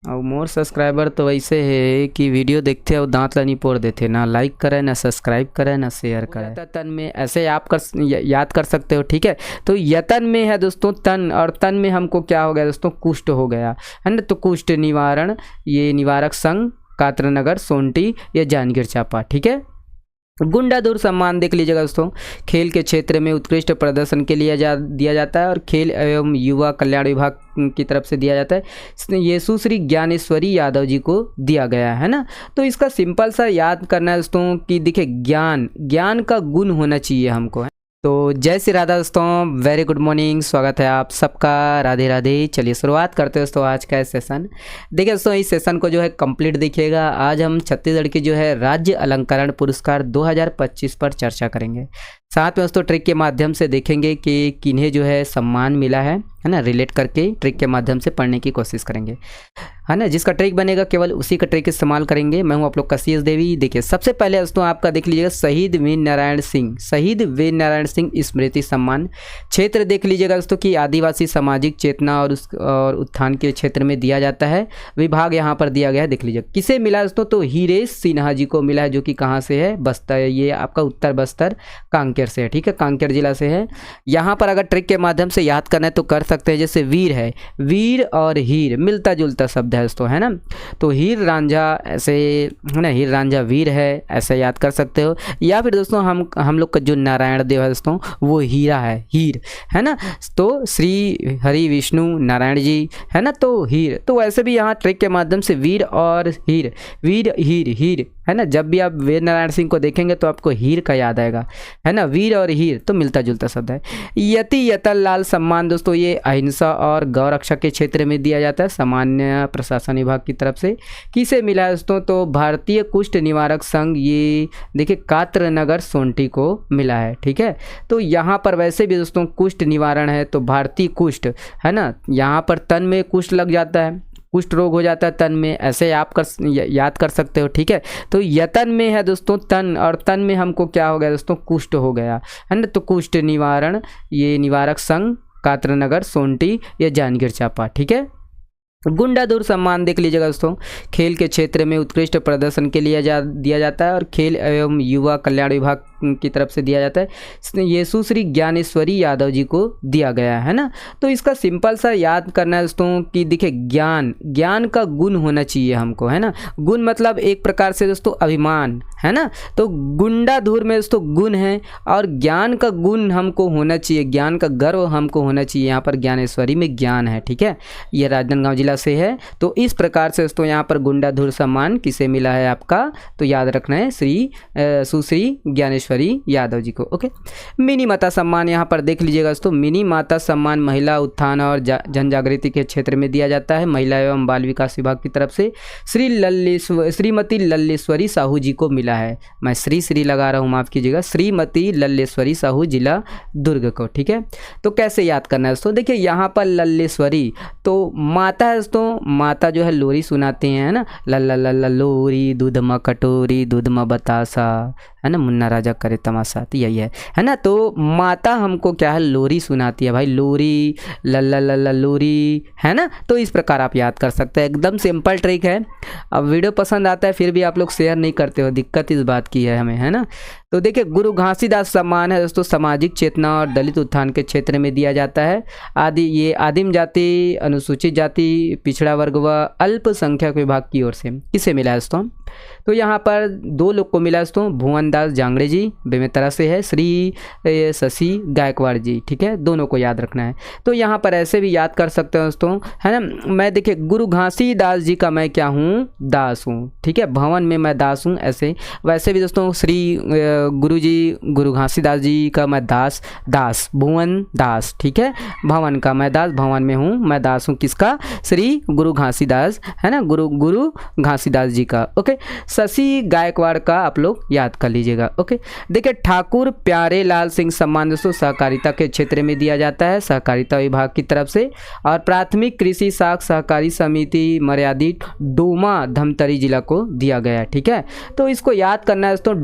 और मोर सब्सक्राइबर तो वैसे है कि वीडियो देखते हो दांत ला नहीं पोड़ देते, ना लाइक करें ना सब्सक्राइब करें ना शेयर करें। तन में ऐसे आप याद कर सकते हो, ठीक है। तो यतन में है दोस्तों तन, और तन में हमको क्या हो गया दोस्तों, कुष्ठ हो गया है ना। तो कुष्ठ निवारण, ये निवारक संघ कात्रनगर सोंटी या जांजगीर चांपा, ठीक है। गुंडाधुर सम्मान देख लीजिएगा दोस्तों, खेल के क्षेत्र में उत्कृष्ट प्रदर्शन के लिए दिया जाता है और खेल एवं युवा कल्याण विभाग की तरफ से दिया जाता है। ये सुश्री ज्ञानेश्वरी यादव जी को दिया गया है ना। तो इसका सिंपल सा याद करना है दोस्तों कि देखिए ज्ञान का गुण होना चाहिए हमको, है। तो जय श्री राधा दोस्तों, वेरी गुड मॉर्निंग, स्वागत है आप सबका, राधे राधे। चलिए शुरुआत करते हैं दोस्तों आज का सेशन। देखिए दोस्तों इस सेशन को जो है कंप्लीट देखिएगा। आज हम छत्तीसगढ़ की जो है राज्य अलंकरण पुरस्कार 2025 पर चर्चा करेंगे। साथ में दोस्तों ट्रिक के माध्यम से देखेंगे कि किन्हें जो है सम्मान मिला है ना, रिलेट करके ट्रिक के माध्यम से पढ़ने की कोशिश करेंगे, है ना। जिसका ट्रिक बनेगा केवल उसी का ट्रिक इस्तेमाल करेंगे। मैं हूं आप लोग का CS देवी। देखिए सबसे पहले दोस्तों आपका देख लीजिएगा शहीद वीर नारायण सिंह स्मृति सम्मान क्षेत्र देख लीजिएगा दोस्तों कि आदिवासी सामाजिक चेतना और उत्थान के क्षेत्र में दिया जाता है। विभाग यहाँ पर दिया गया है, देख लीजिए किसे मिला दोस्तों, तो हीरेश सिन्हा जी को मिला है, जो कि कहाँ से है, बस्तर, ये आपका उत्तर बस्तर कांकेर से है, ठीक है, कांकेर जिला से है। यहाँ पर अगर ट्रिक के माध्यम से याद करना है तो कर सकते हैं। जैसे वीर है, वीर और हीर मिलता जुलता शब्द है दोस्तों, है ना। तो हीर रांझा ऐसे है ना, हीर रांझा वीर है, ऐसे याद कर सकते हो। या फिर दोस्तों हम लोग का जो नारायण देव है दोस्तों वो हीरा है, हीर, है ना। तो श्री हरि विष्णु नारायण जी, है ना, तो हीर। तो वैसे भी यहाँ ट्रिक के माध्यम से वीर और हीर, वीर हीर, है ना। जब भी आप वीर नारायण सिंह को देखेंगे तो आपको हीर का याद आएगा, है ना। वीर और हीर तो मिलता जुलता शब्द है। यति यतन लाल सम्मान दोस्तों ये अहिंसा और गौ रक्षा के क्षेत्र में दिया जाता है, सामान्य प्रशासन विभाग की तरफ से। किसे मिला है दोस्तों, तो भारतीय कुष्ठ निवारक संघ, ये देखिए कात्रनगर सोंटी को मिला है, ठीक है। तो यहाँ पर वैसे भी दोस्तों कुष्ठ निवारण है तो भारतीय कुष्ठ, है ना। यहाँ पर तन में कुष्ठ लग जाता है, कुष्ठ रोग हो जाता है तन में, ऐसे आप याद कर सकते हो, ठीक है। तो यतन में है दोस्तों तन, और तन में हमको क्या हो गया दोस्तों, कुष्ठ हो गया, है ना। तो कुष्ठ निवारण, ये निवारक संघ कात्रनगर सोंटी या जांजगीर चांपा, ठीक है। गुंडाधुर सम्मान देख लीजिएगा दोस्तों, खेल के क्षेत्र में उत्कृष्ट प्रदर्शन के लिए दिया जाता है और खेल एवं युवा कल्याण विभाग की तरफ से दिया जाता है। ये सुश्री ज्ञानेश्वरी यादव जी को दिया गया है ना। तो इसका सिंपल सा याद करना है दोस्तों कि देखिए ज्ञान का गुण होना चाहिए हमको, है ना। गुण मतलब एक प्रकार से दोस्तों अभिमान, है ना। तो गुंडाधुर में दोस्तों गुण है और ज्ञान का गुण हमको होना चाहिए, ज्ञान का गर्व हमको होना चाहिए। यहाँ पर ज्ञानेश्वरी में ज्ञान है, ठीक है। ये राजनांदगांव जिला से है। तो इस प्रकार से दोस्तों यहाँ पर गुंडाधुर सम्मान किसे मिला है आपका, तो याद रखना है सुश्री ज्ञानेश्वरी यादव जी को, ओके। मिनी माता सम्मान यहाँ पर देख लीजिएगा दोस्तों, मिनी माता सम्मान महिला उत्थान और जन जागृति के क्षेत्र में दिया जाता है, महिला एवं बाल विकास विभाग की तरफ से। श्रीमती लल्लेश्वरी साहू जी को मिला है, मैं श्री लगा रहा हूँ, माफ कीजिएगा, श्रीमती लल्लेश्वरी साहू जिला दुर्ग को, ठीक है। तो कैसे याद करना है दोस्तों, देखिए यहाँ पर लल्लेश्वरी तो माता है दोस्तों, माता जो है लोरी सुनाते हैं, है ना। लल्ला लल्ला लोरी, दूध म कटोरी, दूध म बतासा, है ना, मुन्ना राजा करे तमाशा, तो यही है ना। तो माता हमको क्या है, लोरी सुनाती है भाई, लोरी, लल्ला लल्ला लोरी, है ना। तो इस प्रकार आप याद कर सकते हैं, एकदम सिंपल ट्रिक है। अब वीडियो पसंद आता है फिर भी आप लोग शेयर नहीं करते हो, दिक्कत इस बात की है हमें, है ना। तो देखिए गुरु घासीदास सम्मान है दोस्तों, सामाजिक चेतना और दलित उत्थान के क्षेत्र में दिया जाता है। ये आदिम जाति, अनुसूचित जाति, पिछड़ा वर्ग व अल्पसंख्यक विभाग की ओर से किसे मिला है दोस्तों, तो यहाँ पर दो लोग को मिला दोस्तों, भुवन दास जांगड़े जी बेमेतरा से है, श्री शशि गायकवाड़ जी, ठीक है, दोनों को याद रखना है। तो यहाँ पर ऐसे भी याद कर सकते हो दोस्तों, है ना। मैं देखिए गुरु घासीदास जी का मैं क्या हूँ, दास हूँ, ठीक है, भवन में मैं दास हूँ, ऐसे। वैसे भी दोस्तों श्री गुरु घासीदास जी का मैं दास भुवन दास, ठीक है, भवन का मैं दास, भवन में हूँ, मैं दास हूँ किसका, श्री गुरु घासीदास, है ना, गुरु घासीदास जी का, ओके। शशि गायकवाड़ का आप लोग याद कर लीजिएगा, ओके। देखिए ठाकुर प्यारे लाल सिंह सम्मान दोस्तों सहकारिता के क्षेत्र में दिया जाता है, सहकारिता विभाग की तरफ से। और प्राथमिक कृषि साख सहकारी समिति मर्यादित डोमा धमतरी जिला को दिया गया है, ठीक है। तो इसको याद करना है दोस्तों,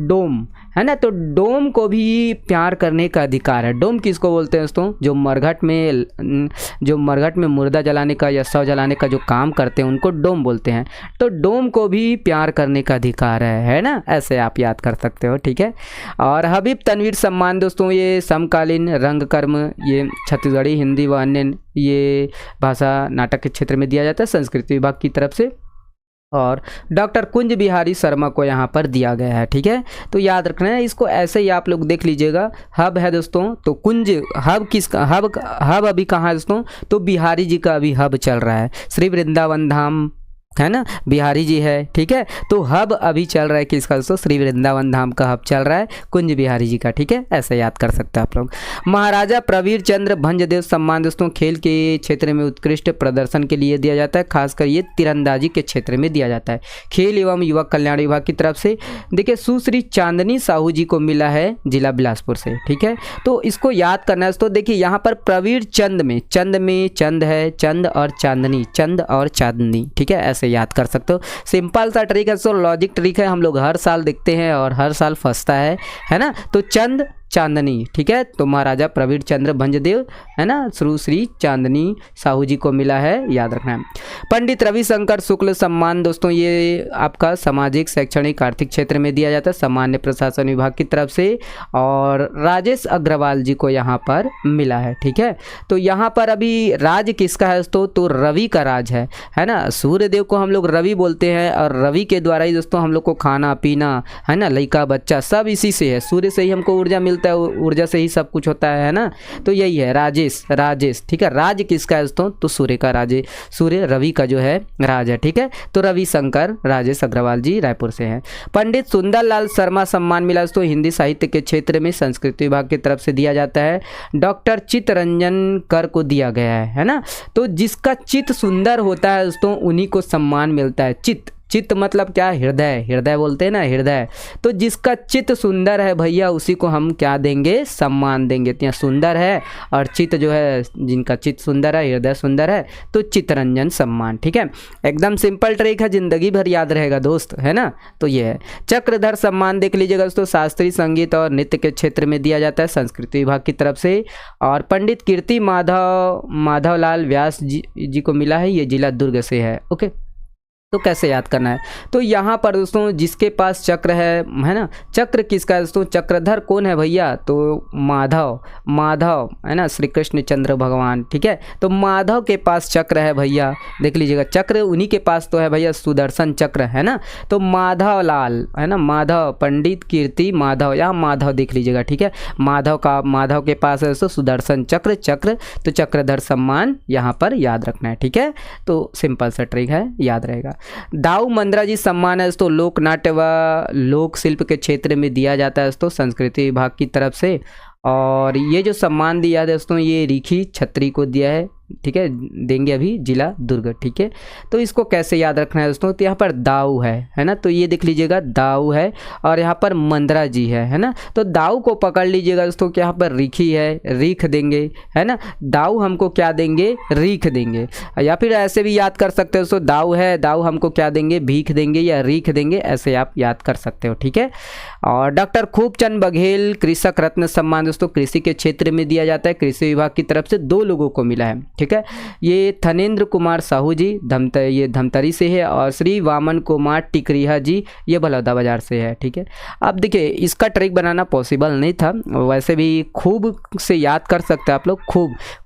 डोम, है ना। तो डोम को भी प्यार करने का अधिकार है। डोम किसको बोलते हैं दोस्तों? जो मरघट में मुर्दा जलाने का या शव जलाने का जो काम करते हैं उनको डोम बोलते हैं। तो डोम को भी प्यार करने का अधिकार है ना। ऐसे आप याद कर सकते हो, ठीक है। और हबीब तनवीर सम्मान दोस्तों ये समकालीन रंगकर्म, ये छत्तीसगढ़ी, हिंदी व अन्य ये भाषा नाटक के क्षेत्र में दिया जाता है संस्कृति विभाग की तरफ से। और डॉक्टर कुंज बिहारी शर्मा को यहाँ पर दिया गया है, ठीक है। तो याद रखना है इसको, ऐसे ही आप लोग देख लीजिएगा। हब है दोस्तों, तो कुंज हब किसका, हब अभी कहाँ है दोस्तों? तो बिहारी जी का अभी हब चल रहा है, श्री वृंदावन धाम है ना, बिहारी जी है, ठीक है। तो हब अभी चल रहा है किसका दोस्तों? श्री वृंदावन धाम का हब चल रहा है कुंज बिहारी जी का, ठीक है। ऐसे याद कर सकते हैं आप लोग। महाराजा प्रवीर चंद्र भंजदेव सम्मान दोस्तों खेल के क्षेत्र में उत्कृष्ट प्रदर्शन के लिए दिया जाता है, खासकर ये तीरंदाजी के क्षेत्र में दिया जाता है। खेल एवं युवक कल्याण विभाग की तरफ से देखिए सुश्री चांदनी साहू जी को मिला है जिला बिलासपुर से, ठीक है। तो इसको याद करना है दोस्तों। देखिए यहाँ पर प्रवीर चंद में चंद है, चंद और चांदनी, ठीक है। ऐसे याद कर सकते हो, सिंपल सा ट्रिक है, सो लॉजिक ट्रिक है, हम लोग हर साल देखते हैं और हर साल फंसता है ना। तो चंद चांदनी, ठीक है। तो महाराजा प्रवीर चंद्र भंजदेव है ना, श्री चांदनी साहू जी को मिला है, याद रखना है। पंडित रविशंकर शुक्ल सम्मान दोस्तों ये आपका सामाजिक शैक्षणिक आर्थिक क्षेत्र में दिया जाता है सामान्य प्रशासन विभाग की तरफ से। और राजेश अग्रवाल जी को यहाँ पर मिला है, ठीक है। तो यहाँ पर अभी राज किसका है दोस्तों? तो रवि का राज है ना। सूर्यदेव को हम लोग रवि बोलते हैं और रवि के द्वारा ही दोस्तों हम लोग को खाना पीना है ना, लड़का बच्चा सब इसी से है, सूर्य से ही हमको ऊर्जा मिलता है, ऊर्जा से ही सब कुछ होता है ना। तो यही है राजेश, ठीक है। राज किसका है दोस्तों? तो सूर्य का सूर्य रवि का जो है राज है, ठीक है। तो रविशंकर राजेश अग्रवाल जी रायपुर से हैं। पंडित सुंदरलाल शर्मा सम्मान मिला दोस्तों हिंदी साहित्य के क्षेत्र में संस्कृति विभाग की तरफ से दिया जाता है। डॉक्टर चित्तरंजन कर को दिया गया है ना। तो जिसका चित्त सुंदर होता है दोस्तों उन्हीं को सम्मान मिलता है। चित्त मतलब क्या? हृदय बोलते हैं ना, हृदय। तो जिसका चित्त सुंदर है भैया उसी को हम क्या देंगे? सम्मान देंगे। तो यहाँ सुंदर है और चित्त जो है, जिनका चित्त सुंदर है, हृदय सुंदर है, तो चित्तरंजन सम्मान, ठीक है। एकदम सिंपल ट्रिक है, जिंदगी भर याद रहेगा दोस्त, है ना। तो ये है। चक्रधर सम्मान देख लीजिएगा दोस्तों शास्त्रीय संगीत और नृत्य के क्षेत्र में दिया जाता है संस्कृति विभाग की तरफ से। और पंडित कीर्ति माधवलाल व्यास जी को मिला है, ये जिला दुर्ग से है, ओके। तो कैसे याद करना है? तो यहाँ पर दोस्तों जिसके पास चक्र है ना, चक्र किसका है दोस्तों? चक्रधर कौन है भैया? तो माधव है ना, श्री कृष्ण चंद्र भगवान, ठीक है। तो माधव के पास चक्र है भैया, देख लीजिएगा, चक्र उन्हीं के पास तो है भैया, सुदर्शन चक्र है ना। तो माधव लाल है ना, माधव, पंडित कीर्ति माधव, यहाँ माधव देख लीजिएगा, ठीक है। माधव के पास है दोस्तों सुदर्शन चक्र, तो चक्रधर सम्मान यहाँ पर याद रखना है, ठीक है। तो सिंपल सा ट्रिक है, याद रहेगा। दाऊ मंद्रा जी सम्मान है दोस्तों लोक नाट्य व लोक शिल्प के क्षेत्र में दिया जाता है दोस्तों संस्कृति विभाग की तरफ से। और ये जो सम्मान दिया है दोस्तों ये रिखी छत्री को दिया है, ठीक है, देंगे अभी जिला दुर्ग, ठीक है। तो इसको कैसे याद रखना है दोस्तों? तो यहाँ पर दाऊ है ना, तो ये देख लीजिएगा दाऊ है और यहाँ पर मंद्रा जी है ना। तो दाऊ को पकड़ लीजिएगा दोस्तों कि यहाँ पर रिखी है, रीख देंगे, है ना। दाऊ हमको क्या देंगे? रीख देंगे। या फिर ऐसे भी याद कर सकते हो दोस्तों, दाऊ है, दाऊ हमको क्या देंगे? भीख देंगे या रीख देंगे, ऐसे आप याद कर सकते हो, ठीक है। और डॉक्टर खूबचंद बघेल कृषक रत्न सम्मान दोस्तों कृषि के क्षेत्र में दिया जाता है कृषि विभाग की तरफ से, 2 लोगों को मिला है, ठीक है। ये थनेंद्र कुमार साहू जी ये धमतरी से है और श्री वामन कुमार टिकरिहा जी ये बलौदा बाजार से है, ठीक है। अब देखिए इसका ट्रिक बनाना पॉसिबल नहीं था, वैसे भी खूब से याद कर सकते हैं आप लोग।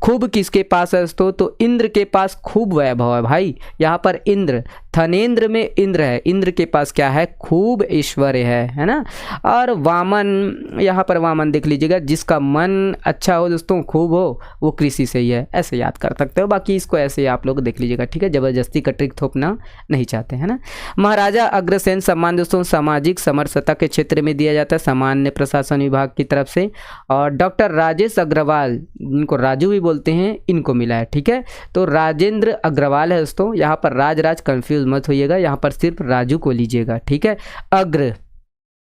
खूब किसके पास है दोस्तों? तो इंद्र के पास खूब वैभव है भाई, यहाँ पर इंद्र, थनेंद्र में इंद्र है, इंद्र के पास क्या है? खूब ऐश्वर्य है ना। और वामन, यहाँ पर वामन देख लीजिएगा, जिसका मन अच्छा हो दोस्तों, खूब हो, वो कृषि से ही है, ऐसे याद कर सकते हो। बाकी इसको ऐसे आप लोग देख लीजिएगा, ठीक है, जबरदस्ती का ट्रिक थोपना नहीं चाहते हैं ना। महाराजा अग्रसेन सम्मान दोस्तों सामाजिक समरसता के क्षेत्र में दिया जाता है सामान्य प्रशासन विभाग की तरफ से। और डॉक्टर राजेश अग्रवाल, इनको राजू भी बोलते हैं, इनको मिला है, ठीक है। तो राजेंद्र अग्रवाल है दोस्तों, यहाँ पर राज कंफ्यूज मत होइएगा, यहाँ पर सिर्फ राजू को लीजिएगा, ठीक है। अग्र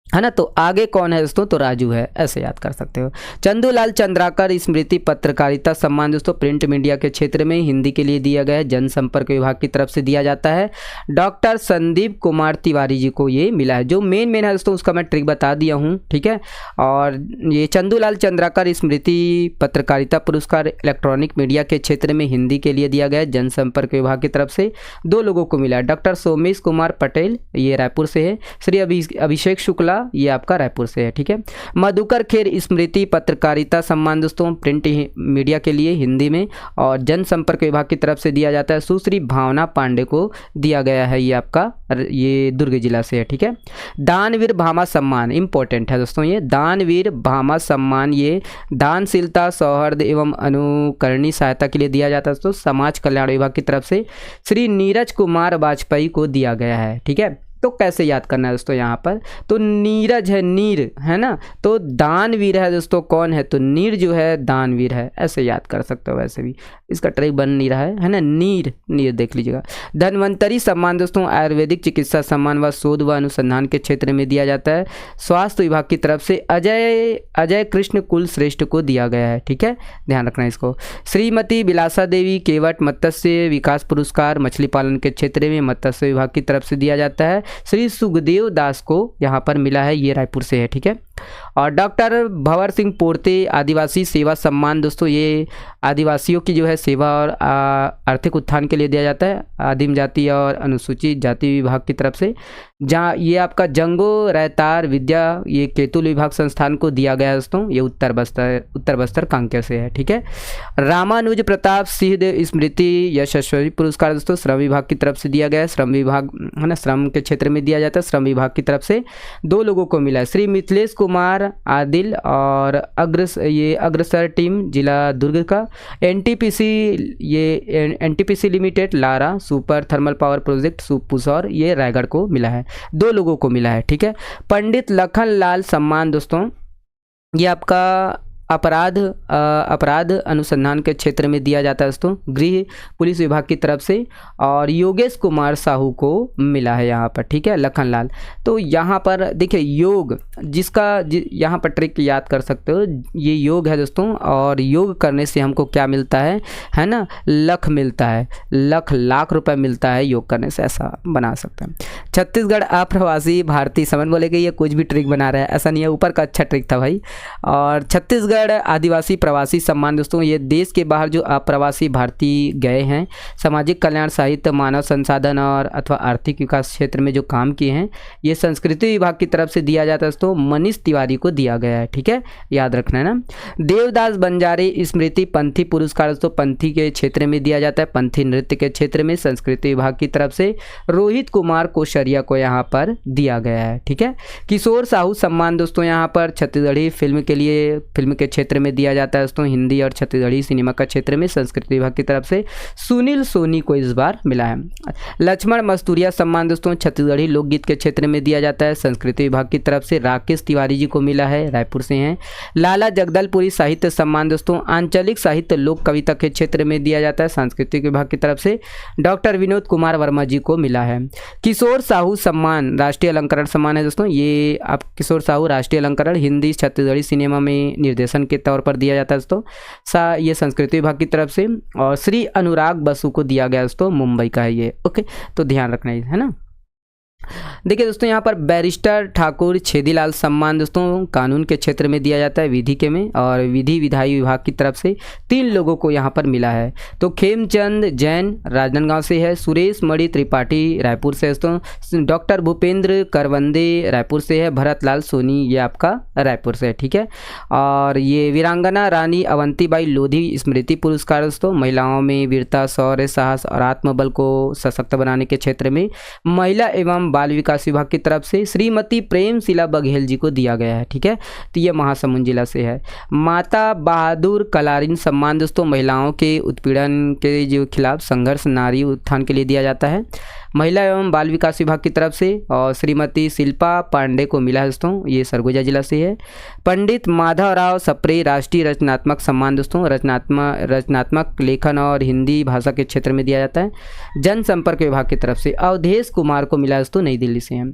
है ना। तो आगे कौन है दोस्तों, तो राजू है, ऐसे याद कर सकते हो। चंदूलाल चंद्राकर स्मृति पत्रकारिता सम्मान दोस्तों प्रिंट मीडिया के क्षेत्र में हिंदी के लिए दिया गया है, जनसंपर्क विभाग की तरफ से दिया जाता है। डॉक्टर संदीप कुमार तिवारी जी को ये मिला है। जो मेन है दोस्तों उसका मैं ट्रिक बता दिया हूँ, ठीक है। और ये चंदूलाल चंद्राकर स्मृति पत्रकारिता पुरस्कार इलेक्ट्रॉनिक मीडिया के क्षेत्र में हिंदी के लिए दिया गया है, जनसंपर्क विभाग की तरफ से 2 लोगों को मिला है। डॉक्टर सोमेश कुमार पटेल, ये रायपुर से है। श्री अभिषेक शुक्ला, ये आपका रायपुर से है, ठीक है। मधुकर खेर स्मृति पत्रकारिता सम्मान दोस्तों प्रिंट मीडिया के लिए हिंदी में और जनसंपर्क विभाग की तरफ से दिया जाता है। सुश्री भावना पांडे को दिया गया है, ये आपका ये दुर्ग जिला से है, ठीक है। दानवीर भामा सम्मान इंपॉर्टेंट है दोस्तों, ये दानवीर भामा सम्मान ये दानशीलता, सौहार्द एवं अनुकरणीय सहायता के लिए दिया जाता है दोस्तों, समाज कल्याण विभाग की तरफ से श्री नीरज कुमार वाजपेयी को दिया गया है, ठीक है। तो कैसे याद करना है दोस्तों, यहाँ पर तो नीरज है, नीर है ना, तो दानवीर है दोस्तों, कौन है तो नीर जो है दानवीर है, ऐसे याद कर सकते हो। वैसे भी इसका ट्रिक बन नहीं रहा है ना, नीर नीर देख लीजिएगा। धन्वंतरी सम्मान दोस्तों आयुर्वेदिक चिकित्सा सम्मान व शोध व अनुसंधान के क्षेत्र में दिया जाता है, स्वास्थ्य विभाग की तरफ से अजय कृष्ण कुल श्रेष्ठ को दिया गया है, ठीक है, ध्यान रखना इसको। श्रीमती बिलासा देवी केवट मत्स्य विकास पुरस्कार मछली पालन के क्षेत्र में मत्स्य विभाग की तरफ से दिया जाता है। श्री सुखदेव दास को यहाँ पर मिला है, ये रायपुर से है, ठीक है। और डॉक्टर भंवर सिंह पोर्ते आदिवासी सेवा सम्मान दोस्तों ये आदिवासियों की जो है सेवा और आर्थिक उत्थान के लिए दिया जाता है, आदिम जाति और अनुसूचित जाति विभाग की तरफ से। जहाँ ये आपका जंगो रैतार विद्या ये केतुल विभाग संस्थान को दिया गया है दोस्तों, ये उत्तर बस्तर कांकेर से है, ठीक है। रामानुज प्रताप सिंह स्मृति यशस्वी पुरस्कार दोस्तों श्रम विभाग की तरफ से दिया गया है, श्रम विभाग है ना, श्रम के क्षेत्र में दिया जाता है, श्रम विभाग की तरफ से 2 लोगों को मिला है। श्री मिथिलेश कुमार आदिल और अग्रसर टीम जिला दुर्ग का, NTPC limited Lara super thermal power project सुपुसौर ये रायगढ़ को मिला है, 2 लोगों को मिला है, ठीक है। पंडित लखन लाल सम्मान दोस्तों ये आपका अपराध अनुसंधान के क्षेत्र में दिया जाता है दोस्तों, गृह पुलिस विभाग की तरफ से। और योगेश कुमार साहू को मिला है यहाँ पर, ठीक है, लखन लाल। तो यहाँ पर देखिए योग जिसका यहाँ पर ट्रिक याद कर सकते हो, ये योग है दोस्तों, और योग करने से हमको क्या मिलता है ना, लख मिलता है, लाख रुपए मिलता है योग करने से, ऐसा बना सकते हैं। छत्तीसगढ़ अप्रवासी भारतीय समझ बोले कि ये कुछ भी ट्रिक बना रहा है, ऐसा नहीं है, ऊपर का अच्छा ट्रिक था भाई। और छत्तीसगढ़ आदिवासी प्रवासी सम्मान दोस्तों ये देश के बाहर जो अप्रवासी भारतीय गए हैं, सामाजिक कल्याण, साहित्य, मानव संसाधन और अथवा आर्थिक विकास क्षेत्र में जो काम किए हैं, ये संस्कृति विभाग की तरफ से दिया जाता है दोस्तों, मनीष तिवारी को दिया गया है, ठीक है, याद रखना है ना। देवदास बंजारे स्मृति पंथी पुरस्कार दोस्तों पंथी के क्षेत्र में दिया जाता है, पंथी नृत्य के क्षेत्र में संस्कृति विभाग की तरफ से रोहित कुमार कोशरिया को यहाँ पर दिया गया है, ठीक है। किशोर साहू सम्मान दोस्तों यहाँ पर छत्तीसगढ़ी फिल्म के क्षेत्र में दिया जाता है दोस्तों, हिंदी और छत्तीसगढ़ी सिनेमा का क्षेत्र में संस्कृति विभाग की तरफ से सुनील सोनी को इस बार मिला है। लक्ष्मण मस्तूरिया सम्मान दोस्तों छत्तीसगढ़ी लोकगीत के क्षेत्र में दिया जाता है, संस्कृति विभाग की तरफ से राकेश तिवारी जी को मिला है, रायपुर से हैं। लाला जगदलपुरी साहित्य सम्मान दोस्तों आंचलिक साहित्य लोक कविता के क्षेत्र में दिया जाता है, सांस्कृतिक विभाग की तरफ से डॉक्टर विनोद कुमार वर्मा जी को मिला है। किशोर साहू सम्मान राष्ट्रीय अलंकरण सम्मान है दोस्तों, ये आप किशोर साहू राष्ट्रीय अलंकरण हिंदी छत्तीसगढ़ी सिनेमा में निर्देशन के तौर पर दिया जाता है दोस्तों, ये संस्कृति विभाग की तरफ से। और श्री अनुराग बसु को दिया गया दोस्तों, मुंबई का है ये, ओके, तो ध्यान रखना है ना। देखिए दोस्तों यहाँ पर बैरिस्टर ठाकुर छेदीलाल सम्मान दोस्तों कानून के क्षेत्र में दिया जाता है, विधि के में, और विधि विधायी विभाग की तरफ से 3 लोगों को यहाँ पर मिला है। तो खेमचंद जैन राजनांदगांव से है, सुरेश मणि त्रिपाठी रायपुर से दोस्तों, डॉक्टर भूपेंद्र करवंदे रायपुर से है, भरत लाल सोनी ये आपका रायपुर से है, ठीक है। और ये वीरांगना रानी अवंतीबाई लोधी स्मृति पुरस्कार दोस्तों महिलाओं में वीरता, शौर्य, साहस और आत्मबल को सशक्त बनाने के क्षेत्र में महिला एवं बाल विकास विभाग की तरफ से श्रीमती प्रेमशिला बघेल जी को दिया गया है, ठीक है। तो ये महासमुंद जिला से है। माता बहादुर कलारिन सम्मान दोस्तों महिलाओं के उत्पीड़न के जो खिलाफ संघर्ष नारी उत्थान के लिए दिया जाता है। महिला एवं बाल विकास विभाग की तरफ से, और श्रीमती शिल्पा पांडे को मिला है दोस्तों, ये सरगुजा जिला से है। पंडित माधवराव सप्रे राष्ट्रीय रचनात्मक सम्मान दोस्तों, रचनात्मक लेखन और हिंदी भाषा के क्षेत्र में दिया जाता है। जनसंपर्क विभाग की तरफ से अवधेश कुमार को मिला दोस्तों, नई दिल्ली से है।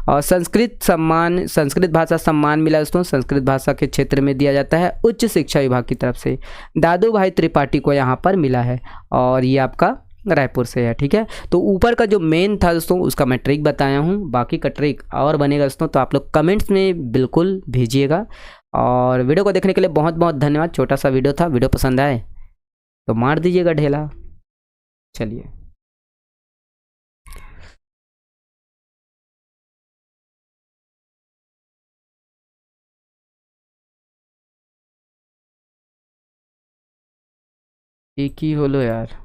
और संस्कृत भाषा सम्मान मिला दोस्तों, संस्कृत भाषा के क्षेत्र में दिया जाता है उच्च शिक्षा विभाग की तरफ से। दादू भाई त्रिपाठी को यहाँ पर मिला है, और ये आपका रायपुर से है। ठीक है, तो ऊपर का जो मेन था दोस्तों उसका मैं ट्रिक बताया हूँ, बाकी का ट्रिक और बनेगा दोस्तों, तो आप लोग कमेंट्स में बिल्कुल भेजिएगा। और वीडियो को देखने के लिए बहुत बहुत धन्यवाद। छोटा सा वीडियो था, वीडियो पसंद आए तो मार दीजिएगा ढेला। चलिए, एक ही होलो यार।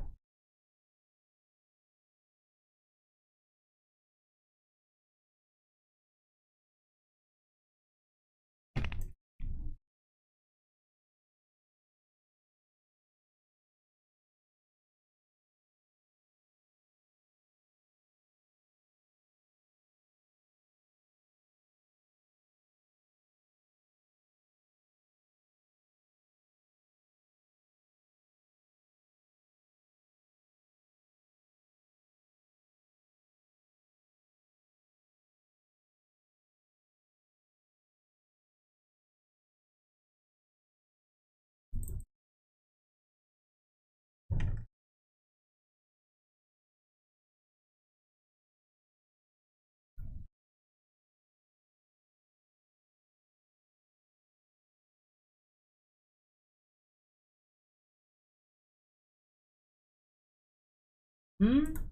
हम्म।